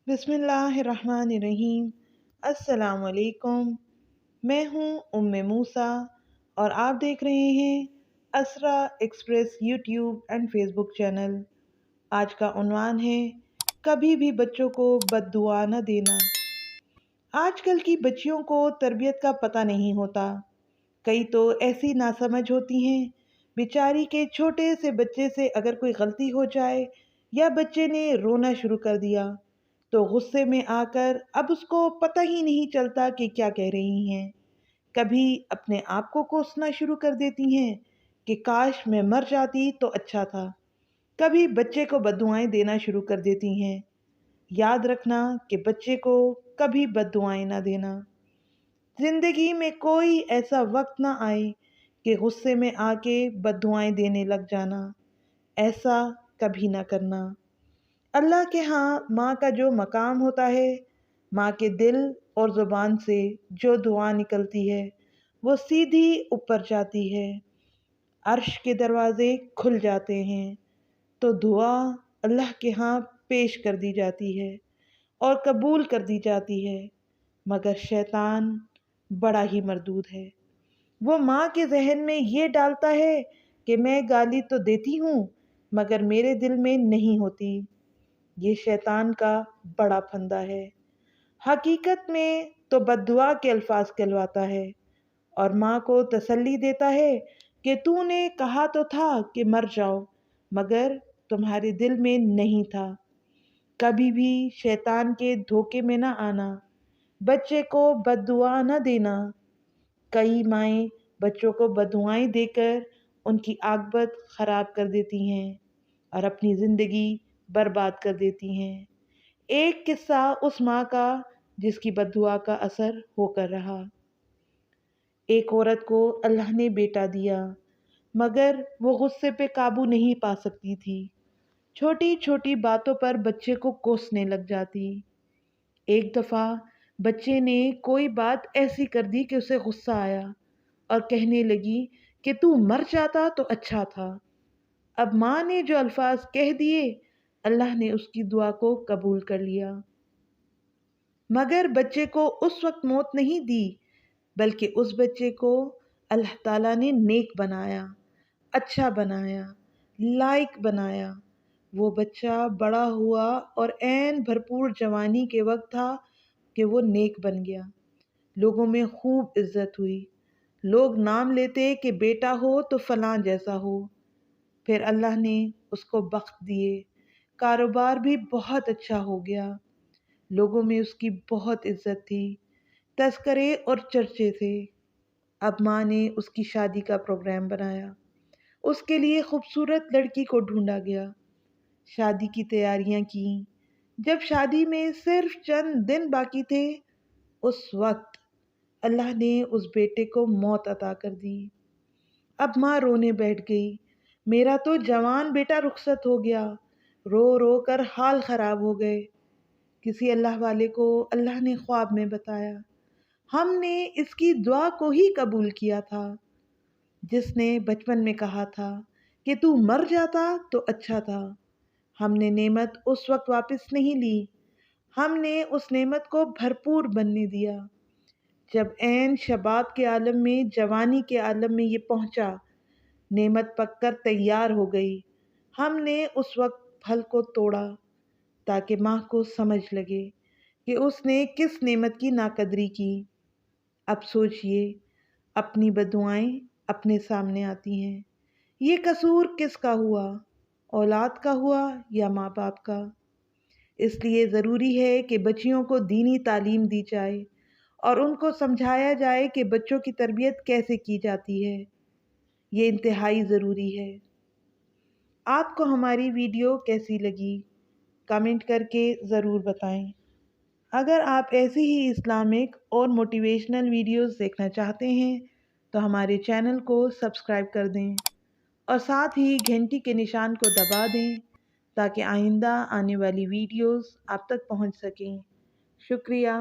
बिस्मिल्लाहिर्रहमानिर्रहीम। अस्सलाम वालेकुम। मैं हूँ उम्मे मूसा और आप देख रहे हैं Asra express YouTube and Facebook channel. आज का उन्वान है कभी भी बच्चों को बद्दुआ न देना। आजकल की बच्चियों को तरबियत का पता नहीं होता। कई तो ऐसी नासमझ होती हैं, बेचारी के छोटे से बच्चे से अगर कोई गलती हो जाए या बच्चे ने रोना शुरू कर दिया तो गुस्से में आकर अब उसको पता ही नहीं चलता कि क्या कह रही हैं। कभी अपने आप को कोसना शुरू कर देती हैं कि काश मैं मर जाती तो अच्छा था। कभी बच्चे को बद्दुआएं देना शुरू कर देती हैं। याद रखना कि बच्चे को कभी बद्दुआएं ना देना। जिंदगी में कोई ऐसा वक्त ना आए कि गुस्से में आके बद्दुआएं देने लग जाना। ऐसा कभी ना करना। अल्लाह के यहाँ माँ का जो मकाम होता है, माँ के दिल और ज़ुबान से जो दुआ निकलती है वो सीधी ऊपर जाती है। अर्श के दरवाजे खुल जाते हैं तो दुआ अल्लाह के यहाँ पेश कर दी जाती है और कबूल कर दी जाती है। मगर शैतान बड़ा ही मरदूद है। वो माँ के जहन में ये डालता है कि मैं गाली तो देती हूँ मगर मेरे दिल में नहीं होती। ये शैतान का बड़ा फंदा है। हकीकत में तो बद्दुआ के अल्फाज कहलवाता है और माँ को तसल्ली देता है कि तूने कहा तो था कि मर जाओ मगर तुम्हारे दिल में नहीं था। कभी भी शैतान के धोखे में ना आना। बच्चे को बद्दुआ न देना। कई माएँ बच्चों को बद्दुआएं देकर उनकी आकबत खराब कर देती हैं और अपनी जिंदगी बर्बाद कर देती हैं। एक किस्सा उस माँ का जिसकी बद्दुआ का असर होकर रहा। एक औरत को अल्लाह ने बेटा दिया मगर वो गुस्से पे काबू नहीं पा सकती थी। छोटी छोटी बातों पर बच्चे को कोसने लग जाती। एक दफ़ा बच्चे ने कोई बात ऐसी कर दी कि उसे गुस्सा आया और कहने लगी कि तू मर जाता तो अच्छा था। अब माँ ने जो अल्फाज कह दिए, अल्लाह ने उसकी दुआ को कबूल कर लिया। मगर बच्चे को उस वक्त मौत नहीं दी, बल्कि उस बच्चे को अल्लाह ताला ने नेक बनाया, अच्छा बनाया, लायक बनाया। वो बच्चा बड़ा हुआ और ऐन भरपूर जवानी के वक्त था कि वो नेक बन गया। लोगों में खूब इज्जत हुई। लोग नाम लेते कि बेटा हो तो फलां जैसा हो। फिर अल्लाह ने उसको बख्त दिए, कारोबार भी बहुत अच्छा हो गया। लोगों में उसकी बहुत इज्जत थी, तस्करे और चर्चे थे। अब माँ ने उसकी शादी का प्रोग्राम बनाया। उसके लिए खूबसूरत लड़की को ढूंढा गया। शादी की तैयारियां की। जब शादी में सिर्फ चंद दिन बाकी थे, उस वक्त अल्लाह ने उस बेटे को मौत अता कर दी। अब माँ रोने बैठ गई। मेरा तो जवान बेटा रुखसत हो गया। रो रो कर हाल खराब हो गए। किसी अल्लाह वाले को अल्लाह ने ख्वाब में बताया, हमने इसकी दुआ को ही कबूल किया था। जिसने बचपन में कहा था कि तू मर जाता तो अच्छा था। हमने नेमत उस वक्त वापस नहीं ली। हमने उस नेमत को भरपूर बनने दिया। जब ऐन शबाब के आलम में, जवानी के आलम में ये पहुंचा, नेमत पककर तैयार हो गई। हमने उस वक्त फल को तोड़ा ताकि माँ को समझ लगे कि उसने किस नेमत की नाकदरी की। अब सोचिए, अपनी बदुआएं अपने सामने आती हैं। ये कसूर किसका हुआ? औलाद का हुआ या माँ बाप का? इसलिए ज़रूरी है कि बच्चियों को दीनी तालीम दी जाए और उनको समझाया जाए कि बच्चों की तरबियत कैसे की जाती है। ये इंतहाई ज़रूरी है। आपको हमारी वीडियो कैसी लगी? कमेंट करके ज़रूर बताएं। अगर आप ऐसी ही इस्लामिक और मोटिवेशनल वीडियोस देखना चाहते हैं तो हमारे चैनल को सब्सक्राइब कर दें और साथ ही घंटी के निशान को दबा दें ताकि आइंदा आने वाली वीडियोस आप तक पहुंच सकें। शुक्रिया।